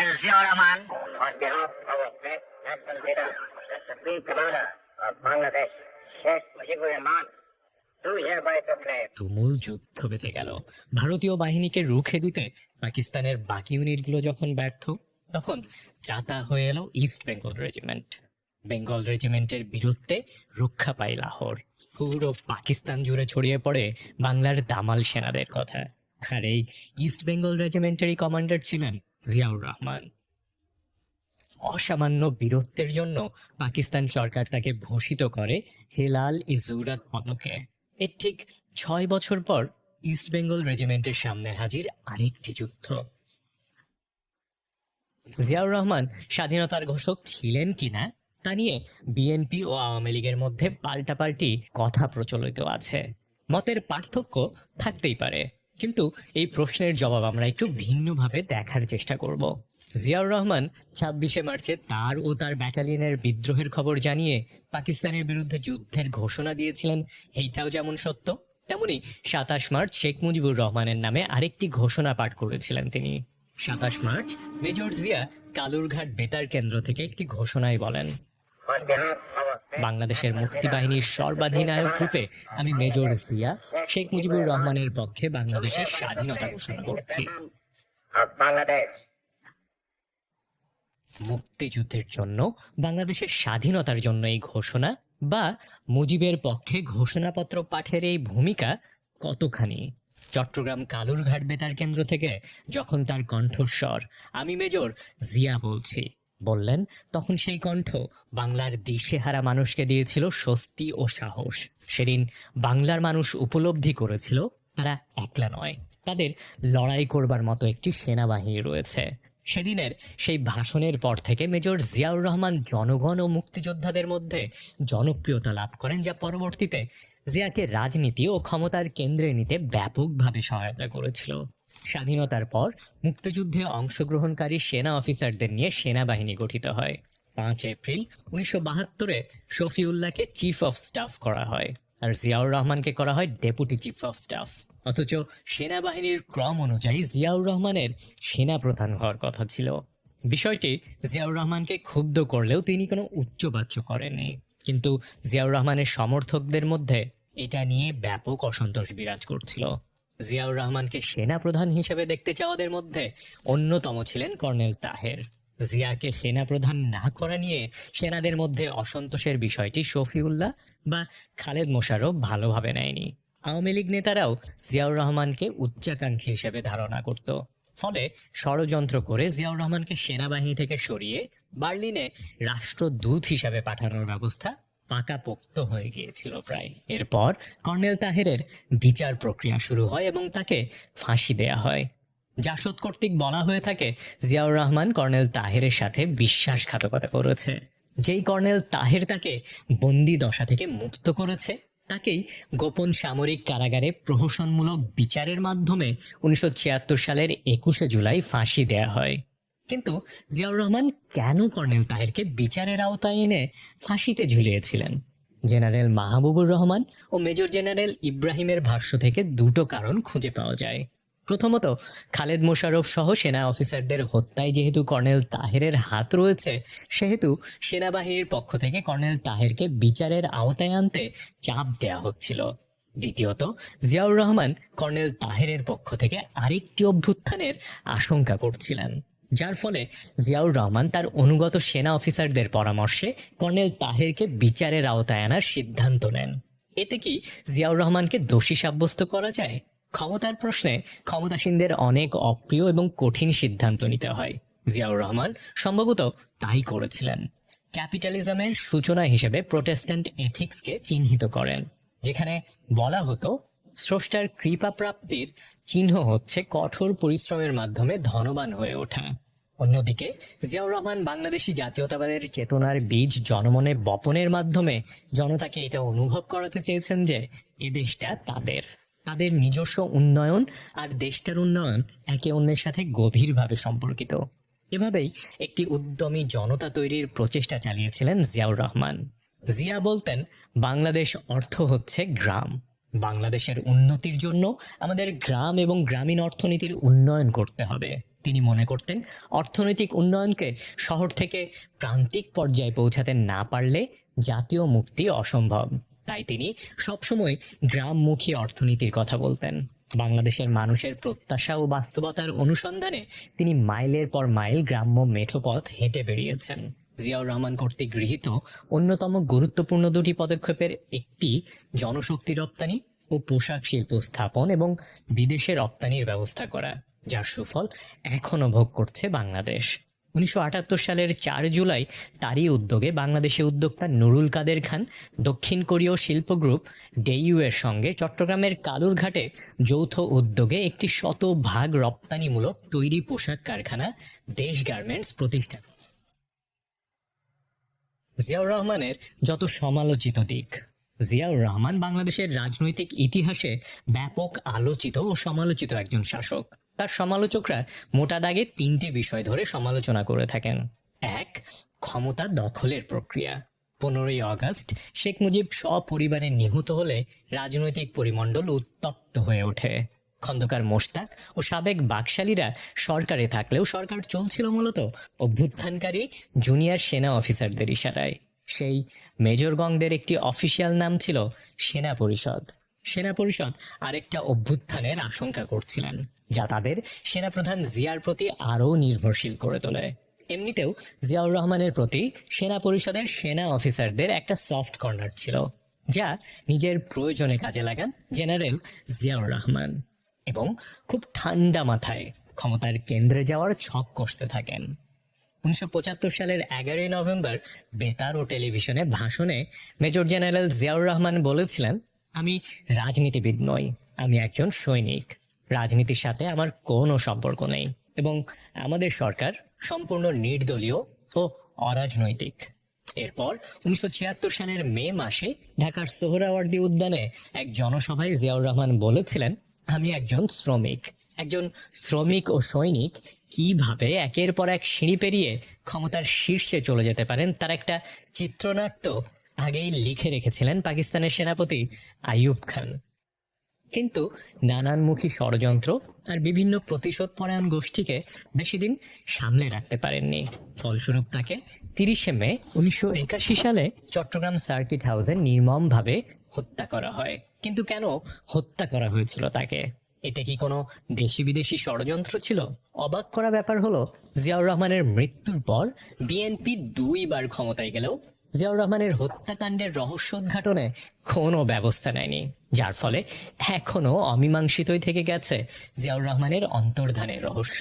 and Ziaur Rahman, on behalf of our great national leader, the Supreme Commander of Bangladesh, Sheikh Mujibur Rahman, do hereby proclaim. তুমুল যুদ্ধ বেঁধে গেল। ভারতীয় বাহিনীকে রুখে দিতে পাকিস্তানের বাকি ইউনিটগুলো যখন ব্যর্থ, তখন চাতা হয়ে এলো ইস্ট বেঙ্গল রেজিমেন্ট। বেঙ্গল রেজিমেন্টের বিরুদ্ধে রক্ষা পায় লাহোর। পুরো পাকিস্তান জুড়ে ছড়িয়ে পড়ে বাংলার দামাল সেনাদের কথা। আর এই ইস্ট বেঙ্গল রেজিমেন্টেরই কমান্ডার ছিলেন জিয়াউর রহমান। অসামান্য বীরত্বের জন্য পাকিস্তান সরকার তাকে ভূষিত করে হেলাল ই জুরাত পদকে। এর ঠিক 6 বছর পর ইস্ট বেঙ্গল রেজিমেন্টের সামনে হাজির আরেকটি যুদ্ধ। জিয়াউর রহমান স্বাধীনতার ঘোষক ছিলেন কিনা তা নিয়ে বিএনপি ও আওয়ামী লীগের মধ্যে পাল্টাপাল্টি কথা প্রচলিত আছে। মতের পার্থক্য থাকতেই পারে, কিন্তু এই প্রশ্নের জবাব আমরা একটু ভিন্নভাবে দেখার চেষ্টা করব। জিয়াউর রহমান 26শে মার্চে তার ও তার ব্যাটালিয়নের বিদ্রোহের খবর জানিয়ে পাকিস্তানের বিরুদ্ধে যুদ্ধের ঘোষণা দিয়েছিলেন, এইটাও যেমন সত্য, তেমনি 27 মার্চ শেখ মুজিবুর রহমানের নামে আরেকটি ঘোষণা পাঠ করেছিলেন তিনি। 27 মার্চ মেজর জিয়া কালুরঘাট বেতার কেন্দ্র থেকে একটি ঘোষণায় বলেন, On behalf of our great বাংলাদেশের মুক্তিবাহিনীর সর্বাধিনায়ক রূপে আমি মেজর জিয়া শেখ মুজিবুর রহমানের পক্ষে বাংলাদেশের স্বাধীনতা ঘোষণা করছি। of Bangladesh, মুক্তিযুদ্ধের জন্য, বাংলাদেশের স্বাধীনতার জন্য এই ঘোষণা বা মুজিবের পক্ষে ঘোষণাপত্র পাঠের এই ভূমিকা কতখানি? চট্টগ্রাম কালুরঘাট বেতার কেন্দ্র থেকে যখন তার কণ্ঠস্বর আমি মেজর জিয়া বলছি বললেন, তখন সেই কণ্ঠ বাংলার দিশেহারা মানুষকে দিয়েছিল স্বস্তি ও সাহস। সেদিন বাংলার মানুষ উপলব্ধি করেছিল তারা একলা নয়, তাদের লড়াই করবার মতো একটি সেনাবাহিনী রয়েছে। সেদিনের সেই ভাষণের পর থেকে মেজর জিয়াউর রহমান জনগণ ও মুক্তিযোদ্ধাদের মধ্যে জনপ্রিয়তা লাভ করেন, যা পরবর্তীতে জিয়াকে রাজনীতি ও ক্ষমতার কেন্দ্রে নিতে ব্যাপকভাবে সহায়তা করেছিল। স্বাধীনতার পর মুক্তিযুদ্ধে অংশগ্রহণকারী সেনা অফিসারদের নিয়ে সেনাবাহিনী গঠিত হয়। 5 এপ্রিল 1972-এ শফিউল্লাহকে চিফ অফ স্টাফ করা হয়, আর জিয়াউর রহমানকে করা হয় ডেপুটি চিফ অফ স্টাফ। অথচ সেনাবাহিনীর ক্রম অনুযায়ী জিয়াউর রহমানের সেনাপ্রধান হওয়ার কথা ছিল। বিষয়টি জিয়াউর রহমানকে ক্ষুব্ধ করলেও তিনি কোনো উচ্চবাচ্য করেননি। কিন্তু জিয়াউর রহমানের সমর্থকদের মধ্যে এটা নিয়ে ব্যাপক অসন্তোষ বিরাজ করছিল। জিয়াউর রহমানকে সেনাপ্রধান হিসেবে দেখতে চাওয়াদের মধ্যে অন্যতম ছিলেন কর্নেল তাহের। জিয়াকে সেনাপ্রধান না করা নিয়ে সেনাদের মধ্যে অসন্তোষের বিষয়টি শফিউল্লাহ বা খালেদ মোশাররফ ভালোভাবে নেয়নি। আওয়ামী লীগ নেতারাও জিয়াউর রহমানকে উচ্চাকাঙ্ক্ষী হিসেবে ধারণা করত। ফলে ষড়যন্ত্র করে জিয়াউর রহমানকে সেনাবাহিনী থেকে সরিয়ে বার্লিনে রাষ্ট্রদূত হিসাবে পাঠানোর ব্যবস্থা পাকাপোক্ত হয়ে গিয়েছিল প্রায়। এরপর কর্নেল তাহেরের বিচার প্রক্রিয়া শুরু হয় এবং তাকে ফাঁসি দেয়া হয়। জাসদ কর্তৃক বলা হয়ে থাকে জিয়াউর রহমান কর্নেল তাহেরের সাথে বিশ্বাসঘাতকতা করেছে। যেই কর্নেল তাহের তাকে বন্দি দশা থেকে মুক্ত করেছে, তাকেই গোপন সামরিক কারাগারে প্রহসনমূলক বিচারের মাধ্যমে 1976 সালের 21শে জুলাই ফাঁসি দেয়া হয়। কিন্তু জিয়াউর রহমান কেন কর্নেল তাহেরকে বিচারের আওতায় এনে ফাঁসিতে ঝুলিয়েছিলেন? জেনারেল মাহবুবুর রহমান ও মেজর জেনারেল ইব্রাহিমের ভাষ্য থেকে দুটো কারণ খুঁজে পাওয়া যায়। প্রথমত, খালেদ মোশাররফ সহ সেনা অফিসারদের হত্যায় যেহেতু কর্নেল তাহেরের হাত রয়েছে, সেহেতু সেনাবাহিনীর পক্ষ থেকে কর্নেল তাহেরকে বিচারের আওতায় আনতে চাপ দেয়া হচ্ছিল। দ্বিতীয়ত, জিয়াউর রহমান কর্নেল তাহেরের পক্ষ থেকে আরেকটি অভ্যুত্থানের আশঙ্কা করছিলেন, যার ফলে জিয়াউর রহমান তার অনুগত সেনা অফিসারদের পরামর্শে কর্নেল তাহেরকে বিচারের আওতায় আনার সিদ্ধান্ত নেন। এতে কি জিয়াউর রহমানকে দোষী সাব্যস্ত করা যায়? ক্ষমতার প্রশ্নে ক্ষমতাসীনদের অনেক অপ্রিয় এবং কঠিন সিদ্ধান্ত নিতে হয়। জিয়াউর রহমান সম্ভবত তাই করেছিলেন। ক্যাপিটালিজমের সূচনা হিসেবে প্রোটেস্ট্যান্ট এথিক্সকে চিহ্নিত করেন, যেখানে বলা হতো স্রষ্টার কৃপা প্রাপ্তির চিহ্ন হচ্ছে কঠোর পরিশ্রমের মাধ্যমে ধনবান হয়ে ওঠা। অন্যদিকে জিয়াউর রহমান বাংলাদেশি জাতীয়তাবাদের চেতনার বীজ জনমনে বপনের মাধ্যমে জনতাকে এটা অনুভব করাতে চেয়েছেন যে এ দেশটা তাদের নিজস্ব উন্নয়ন আর দেশটার উন্নয়ন একে অন্যের সাথে গভীরভাবে সম্পর্কিত। এভাবেই একটি উদ্যমী জনতা তৈরির প্রচেষ্টা চালিয়েছিলেন জিয়াউর রহমান। জিয়া বলতেন, বাংলাদেশ অর্থ হচ্ছে গ্রাম। বাংলাদেশের উন্নতির জন্য আমাদের গ্রাম এবং গ্রামীণ অর্থনীতির উন্নয়ন করতে হবে। তিনি মনে করতেন অর্থনৈতিক উন্নয়নকে শহর থেকে প্রান্তিক পর্যায়ে পৌঁছাতে না পারলে জাতীয় মুক্তি অসম্ভব। তাই তিনি সবসময় গ্রামমুখী অর্থনীতির কথা বলতেন। বাংলাদেশের মানুষের প্রত্যাশা ও বাস্তবতার অনুসন্ধানে তিনি মাইলের পর মাইল গ্রাম্য মেঠোপথ হেঁটে বেরিয়েছেন। জিয়াউর রহমান কর্তৃক গৃহীত অন্যতম গুরুত্বপূর্ণ দুটি পদক্ষেপের একটি জনশক্তি রপ্তানি ও পোশাক শিল্প স্থাপন এবং বিদেশে রপ্তানির ব্যবস্থা করা, যার সুফল এখনও ভোগ করছে বাংলাদেশ। 1978 সালের 4 জুলাই তারই উদ্যোগে বাংলাদেশে উদ্যোক্তা নুরুল কাদের খান দক্ষিণ কোরীয় শিল্প গ্রুপ ডেইউ এর সঙ্গে চট্টগ্রামের কালুরঘাটে যৌথ উদ্যোগে একটি শতভাগ রপ্তানিমূলক তৈরি পোশাক কারখানা দেশ গার্মেন্টস প্রতিষ্ঠা। জিয়াউর রহমানের যত সমালোচিত দিক। জিয়াউর রহমান বাংলাদেশের রাজনৈতিক ইতিহাসে ব্যাপক আলোচিত ও সমালোচিত একজন শাসক। তার সমালোচকরা মোটা দাগে 3টি বিষয় ধরে সমালোচনা করে থাকেন। 1. ক্ষমতা দখলের প্রক্রিয়া। 15ই আগস্ট শেখ মুজিব সপরিবারে নিহত হলে রাজনৈতিক পরিমণ্ডল উত্তপ্ত হয়ে ওঠে। খন্দকার মোশতাক ও সাবেক বাকশালীরা সরকারে থাকলেও সরকার চলছিল মূলত অভ্যুত্থানকারী জুনিয়র সেনা অফিসারদের ইশারায়। সেই মেজরগণদের একটি অফিসিয়াল নাম ছিল সেনা পরিষদ। সেনা পরিষদ আরেকটা অভ্যুত্থানের আশঙ্কা করছিলেন, যা তাদের সেনাপ্রধান জিয়ার প্রতি আরও নির্ভরশীল করে তোলে। এমনিতেও জিয়াউর রহমানের প্রতি সেনা পরিষদের সেনা অফিসারদের একটা সফট কর্নার ছিল, যা নিজের প্রয়োজনে কাজে লাগান জেনারেল জিয়াউর রহমান, এবং খুব ঠান্ডা মাথায় ক্ষমতার কেন্দ্রে যাওয়ার ছক কষতে থাকেন। 1975 সালের 11ই নভেম্বর বেতার ও টেলিভিশনে ভাষণে মেজর জেনারেল জিয়াউর রহমান বলেছিলেন, আমি রাজনীতিবিদ নই, আমি একজন সৈনিক। রাজনীতির সাথে আমার কোনো সম্পর্ক নেই এবং আমাদের সরকার সম্পূর্ণ নির্দলীয় ও অরাজনৈতিক। এরপর 1976 সালের মে মাসে ঢাকার সোহরাওয়ার্দী উদ্যানে এক জনসভায় জিয়াউর রহমান বলেছিলেন, আমি একজন শ্রমিক ও সৈনিক কিভাবে একের পর এক সিঁড়ি পেরিয়ে ক্ষমতার শীর্ষে চলে যেতে পারেন তার একটা চিত্রনাট্য আগেই লিখে রেখেছিলেন পাকিস্তানের সেনাপতি আইয়ুব খান। কিন্তু নানানমুখী ষড়যন্ত্র আর বিভিন্ন প্রতিশোধপরায়ণ গোষ্ঠীকে বেশি দিন সামলে রাখতে পারেননি। ফলস্বরূপ তাকে 30শে মে 1981 সালে চট্টগ্রাম সার্কিট হাউসে নির্মমভাবে হত্যা করা হয়। কিন্তু কেন হত্যা করা হয়েছিল তাকে? এতে কি কোনো দেশি বিদেশি ষড়যন্ত্র ছিল? অবাক করা ব্যাপার হলো, জিয়াউর রহমানের মৃত্যুর পর বিএনপি 2 বার ক্ষমতায় গেলেও জিয়াউর রহমানের হত্যাকাণ্ডের রহস্য উদ্ঘাটনে কোনো ব্যবস্থা নেয়নি, যার ফলে এখনও অমীমাংসিতই থেকে গেছে জিয়াউর রহমানের অন্তর্ধানের রহস্য।